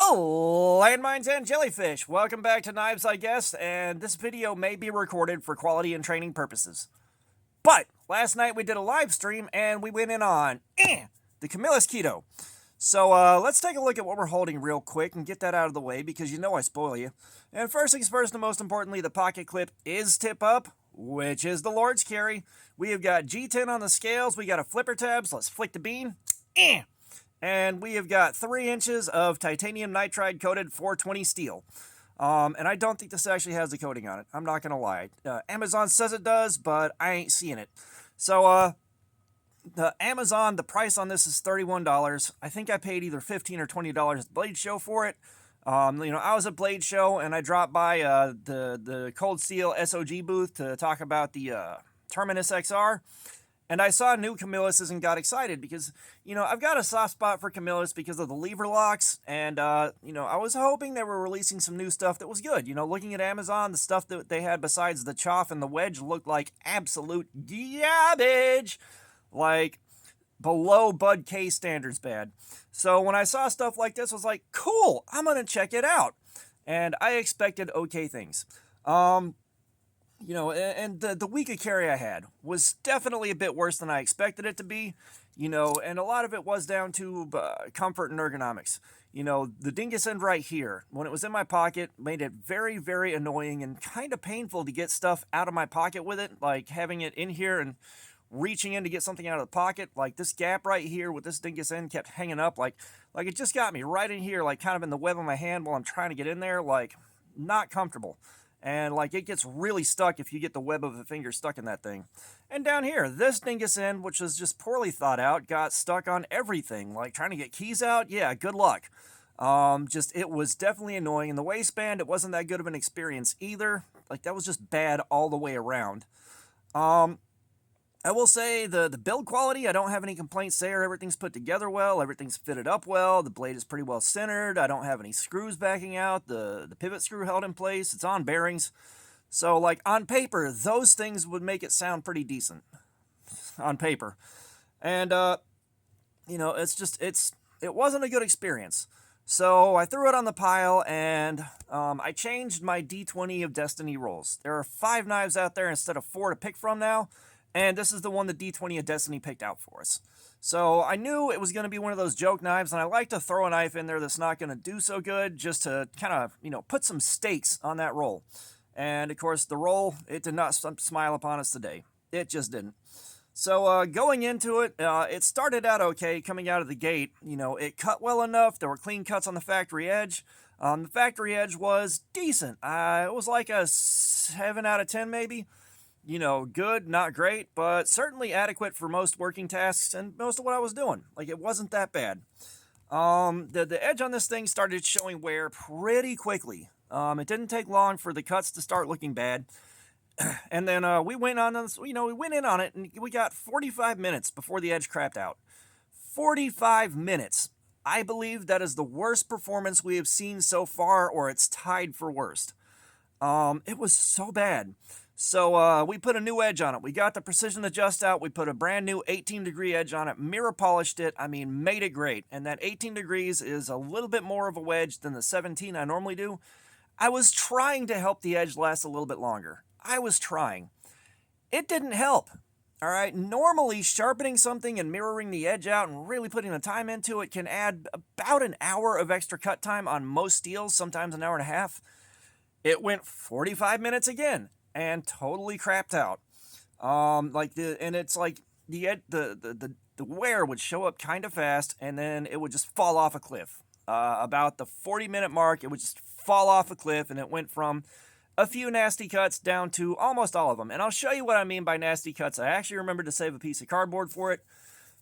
Oh, landmines and jellyfish. Welcome back to Knives, I guess, and this video may be recorded for quality and training purposes. But last night we did a live stream and we went in on the Camillus Keto. So let's take a look at what we're holding real quick and get that out of the way because you know I spoil you. And first things first and most importantly, the pocket clip is tip up, which is the Lord's carry. We have got G10 on the scales. We got a flipper tab, so let's flick the bean. And we have got 3 inches of titanium nitride coated 420 steel. And I don't think this actually has the coating on it. I'm not going to lie. Amazon says it does, but I ain't seeing it. So, the price on this is $31. I think I paid either $15 or $20 at the Blade Show for it. I was at Blade Show and I dropped by the Cold Steel SOG booth to talk about the Terminus XR. And I saw new Camillus's and got excited because, I've got a soft spot for Camillus because of the lever locks. And, I was hoping they were releasing some new stuff that was good. Looking at Amazon, the stuff that they had besides the choff and the wedge looked like absolute garbage. Like, below Bud K standards bad. So when I saw stuff like this, I was like, cool, I'm going to check it out. And I expected okay things. And the week of carry I had was definitely a bit worse than I expected it to be, and a lot of it was down to comfort and ergonomics. The dingus end right here, when it was in my pocket, made it very, very annoying and kind of painful to get stuff out of my pocket with it, like having it in here and reaching in to get something out of the pocket. Like this gap right here with this dingus end kept hanging up, like it just got me right in here, like kind of in the web of my hand while I'm trying to get in there, like not comfortable. And like it gets really stuck if you get the web of a finger stuck in that thing. And down here, this dingus end, which was just poorly thought out, got stuck on everything. Like trying to get keys out, yeah, good luck. It was definitely annoying. In the waistband, it wasn't that good of an experience either. Like that was just bad all the way around. I will say the build quality, I don't have any complaints there. Everything's put together well. Everything's fitted up well. The blade is pretty well centered. I don't have any screws backing out. The pivot screw held in place. It's on bearings. So, like, on paper, those things would make it sound pretty decent. On paper. And, it wasn't a good experience. So, I threw it on the pile, and I changed my D20 of Destiny rolls. There are 5 knives out there instead of 4 to pick from now. And this is the one the D20 of Destiny picked out for us. So I knew it was going to be one of those joke knives, and I like to throw a knife in there that's not going to do so good, just to kind of, put some stakes on that roll. And of course, the roll, it did not smile upon us today. It just didn't. So going into it, it started out okay coming out of the gate. It cut well enough. There were clean cuts on the factory edge. The factory edge was decent. It was like a 7 out of 10 maybe. Good, not great, but certainly adequate for most working tasks and most of what I was doing. Like, it wasn't that bad. The edge on this thing started showing wear pretty quickly. It didn't take long for the cuts to start looking bad. And then we went in on it, and we got 45 minutes before the edge crapped out. 45 minutes. I believe that is the worst performance we have seen so far, or it's tied for worst. It was so bad. So we put a new edge on it. We got the precision adjust out. We put a brand new 18-degree edge on it, mirror polished it. Made it great. And that 18 degrees is a little bit more of a wedge than the 17 I normally do. I was trying to help the edge last a little bit longer. I was trying. It didn't help. All right, normally sharpening something and mirroring the edge out and really putting the time into it can add about an hour of extra cut time on most steels, sometimes an hour and a half. It went 45 minutes again. And totally crapped out. The wear would show up kind of fast, and then it would just fall off a cliff. About the 40-minute mark, it would just fall off a cliff, and it went from a few nasty cuts down to almost all of them. And I'll show you what I mean by nasty cuts. I actually remembered to save a piece of cardboard for it,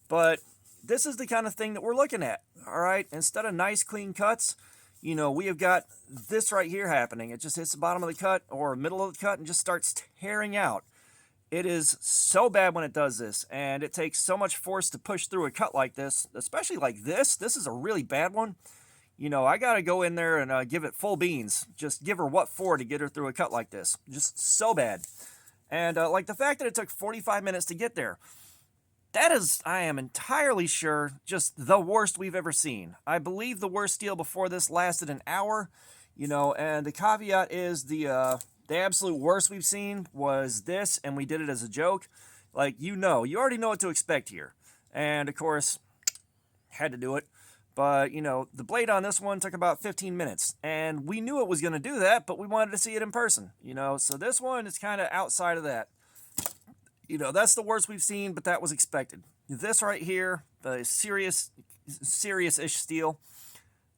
but this is the kind of thing that we're looking at. All right, instead of nice clean cuts, we have got this right here happening. It just hits the bottom of the cut or middle of the cut and just starts tearing out. It is so bad when it does this, and it takes so much force to push through a cut like this, especially like this. This is a really bad one. I got to go in there and give it full beans. Just give her what for to get her through a cut like this. Just so bad. And the fact that it took 45 minutes to get there. That is, I am entirely sure, just the worst we've ever seen. I believe the worst steel before this lasted an hour, and the caveat is the absolute worst we've seen was this, and we did it as a joke. Like, you already know what to expect here. And, of course, had to do it. But, the blade on this one took about 15 minutes. And we knew it was going to do that, but we wanted to see it in person, So this one is kind of outside of that. That's the worst we've seen, but that was expected. This right here, the serious-ish steel,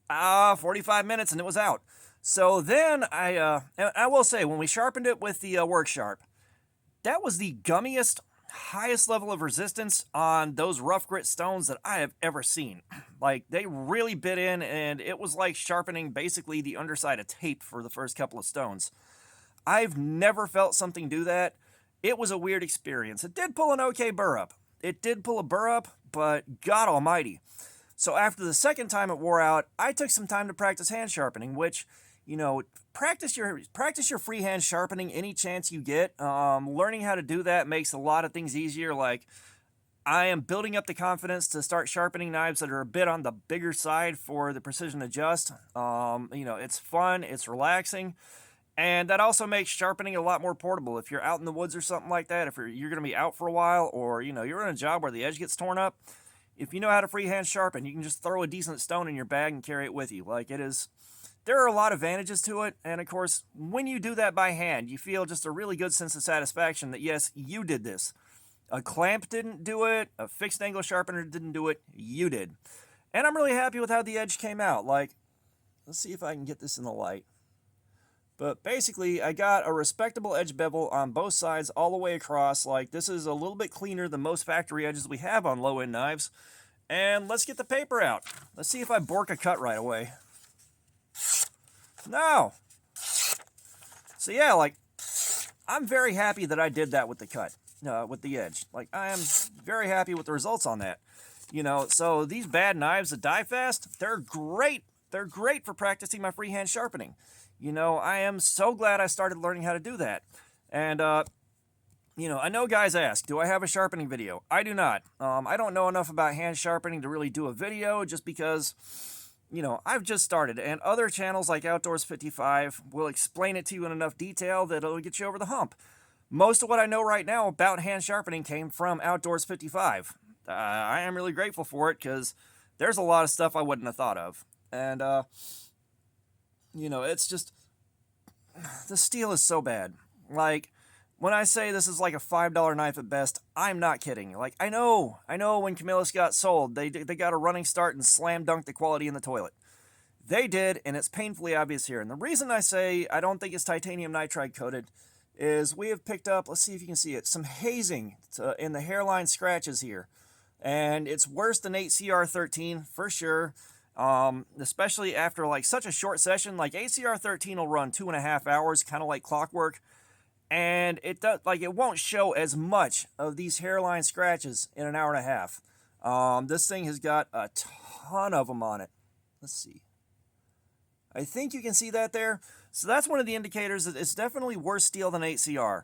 45 minutes and it was out. So then I will say, when we sharpened it with the Work Sharp, that was the gummiest, highest level of resistance on those rough grit stones that I have ever seen. Like, they really bit in, and it was like sharpening basically the underside of tape for the first couple of stones. I've never felt something do that. It was a weird experience. It did pull an okay burr up. It did pull a burr up, but God almighty. So after the second time it wore out, I took some time to practice hand sharpening, which, practice your freehand sharpening any chance you get. Learning how to do that makes a lot of things easier. Like, I am building up the confidence to start sharpening knives that are a bit on the bigger side for the precision adjust. It's fun, it's relaxing. And that also makes sharpening a lot more portable. If you're out in the woods or something like that, if you're going to be out for a while, or, you're in a job where the edge gets torn up, if you know how to freehand sharpen, you can just throw a decent stone in your bag and carry it with you. Like, there are a lot of advantages to it. And of course, when you do that by hand, you feel just a really good sense of satisfaction that, yes, you did this. A clamp didn't do it. A fixed angle sharpener didn't do it. You did. And I'm really happy with how the edge came out. Like, let's see if I can get this in the light. But basically, I got a respectable edge bevel on both sides all the way across. Like, this is a little bit cleaner than most factory edges we have on low-end knives. And let's get the paper out. Let's see if I bork a cut right away. No. So yeah, like, I'm very happy that I did that with the cut, with the edge. Like, I am very happy with the results on that. So these bad knives that die fast, they're great. They're great for practicing my freehand sharpening. I am so glad I started learning how to do that. And, I know guys ask, do I have a sharpening video? I do not. I don't know enough about hand sharpening to really do a video just because, I've just started. And other channels like Outdoors 55 will explain it to you in enough detail that it'll get you over the hump. Most of what I know right now about hand sharpening came from Outdoors 55. I am really grateful for it because there's a lot of stuff I wouldn't have thought of. And, it's just, the steel is so bad. Like, when I say this is like a $5 knife at best, I'm not kidding. Like, I know when Camillus got sold, they got a running start and slam dunked the quality in the toilet. They did, and it's painfully obvious here. And the reason I say I don't think it's titanium nitride coated is we have picked up, let's see if you can see it, some hazing in the hairline scratches here. And it's worse than 8CR13 for sure. Especially after like such a short session. Like, ACR13 will run 2.5 hours, kind of like clockwork, and it won't show as much of these hairline scratches in an hour and a half. This thing has got a ton of them on it. Let's see. I think you can see that there. So that's one of the indicators that it's definitely worse steel than 8CR.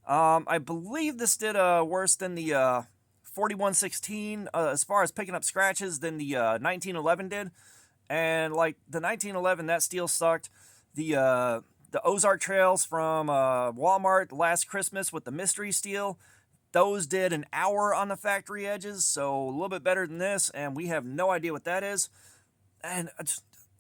I believe this did worse than the 4116 as far as picking up scratches than the 1911 did. And like the 1911, that steel sucked. The Ozark Trails from Walmart last Christmas with the mystery steel, those did an hour on the factory edges, so a little bit better than this, and we have no idea what that is. And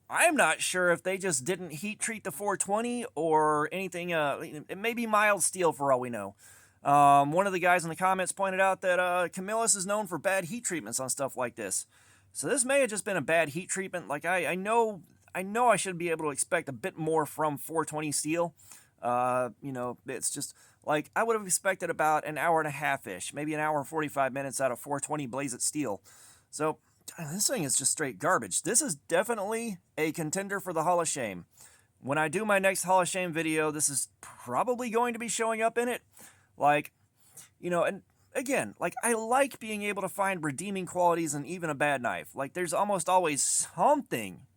I'm not sure if they just didn't heat treat the 420 or anything. It may be mild steel for all we know. One of the guys in the comments pointed out that Camillus is known for bad heat treatments on stuff like this. So this may have just been a bad heat treatment. Like, I know I should be able to expect a bit more from 420 steel. It's just like I would have expected about an hour and a half-ish, maybe an hour and 45 minutes out of 420 Blaze-It steel. So this thing is just straight garbage. This is definitely a contender for the Hall of Shame. When I do my next Hall of Shame video, this is probably going to be showing up in it. Like, and again, like, I like being able to find redeeming qualities in even a bad knife. Like, there's almost always something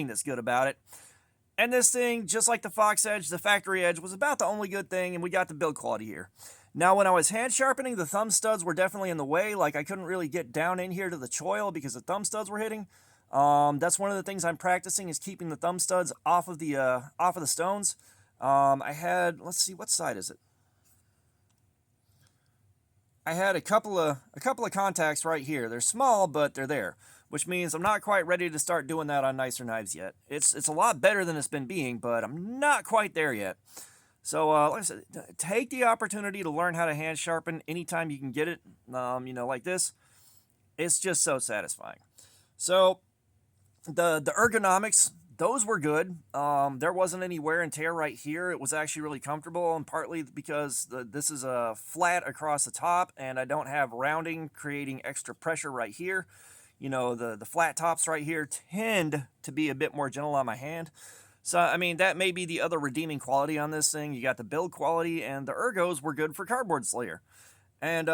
that's good about it. And this thing, just like the Fox Edge, the factory edge, was about the only good thing, and we got the build quality here. Now, when I was hand sharpening, the thumb studs were definitely in the way. Like, I couldn't really get down in here to the choil because the thumb studs were hitting. That's one of the things I'm practicing, is keeping the thumb studs off of the stones. I had, let's see, what side is it? I had a couple of contacts right here. They're small, but they're there, which means I'm not quite ready to start doing that on nicer knives yet. It's a lot better than it's been being, but I'm not quite there yet. So, like I said, take the opportunity to learn how to hand sharpen anytime you can get it. Like this. It's just so satisfying. So, the ergonomics, those were good. There wasn't any wear and tear right here. It was actually really comfortable, and partly because this is a flat across the top, and I don't have rounding creating extra pressure right here. The flat tops right here tend to be a bit more gentle on my hand. So, I mean, that may be the other redeeming quality on this thing. You got the build quality, and the ergos were good for cardboard slayer. And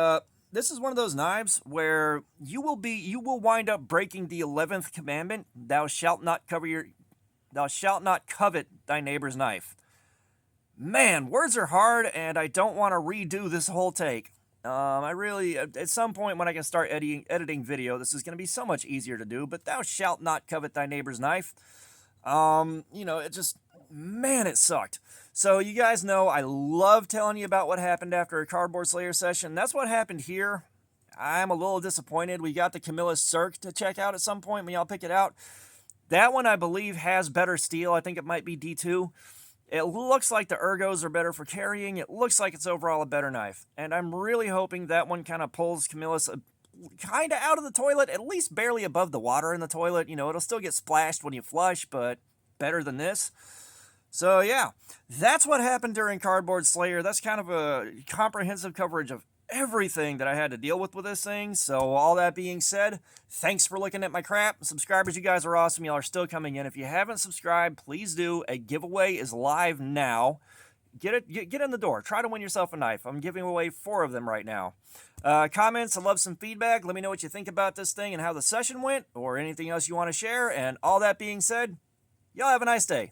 this is one of those knives where you will wind up breaking the 11th commandment: thou shalt not covet thy neighbor's knife. Man, words are hard, and I don't want to redo this whole take. I really, at some point when I can start editing video, this is going to be so much easier to do. But thou shalt not covet thy neighbor's knife. It just, man, it sucked. So you guys know I love telling you about what happened after a cardboard slayer session. That's what happened here. I'm a little disappointed. We got the Camillus Cirque to check out at some point when y'all pick it out. That one, I believe, has better steel. I think it might be D2. It looks like the ergos are better for carrying. It looks like it's overall a better knife. And I'm really hoping that one kind of pulls Camillus kind of out of the toilet, at least barely above the water in the toilet. It'll still get splashed when you flush, but better than this. So yeah, that's what happened during Cardboard Slayer. That's kind of a comprehensive coverage of everything that I had to deal with this thing. So all that being said, thanks for looking at my crap. Subscribers, you guys are awesome. Y'all are still coming in. If you haven't subscribed, please do. A giveaway is live now. Get in the door. Try to win yourself a knife. I'm giving away 4 of them right now. Comments, I love some feedback. Let me know what you think about this thing and how the session went, or anything else you want to share. And all that being said, y'all have a nice day.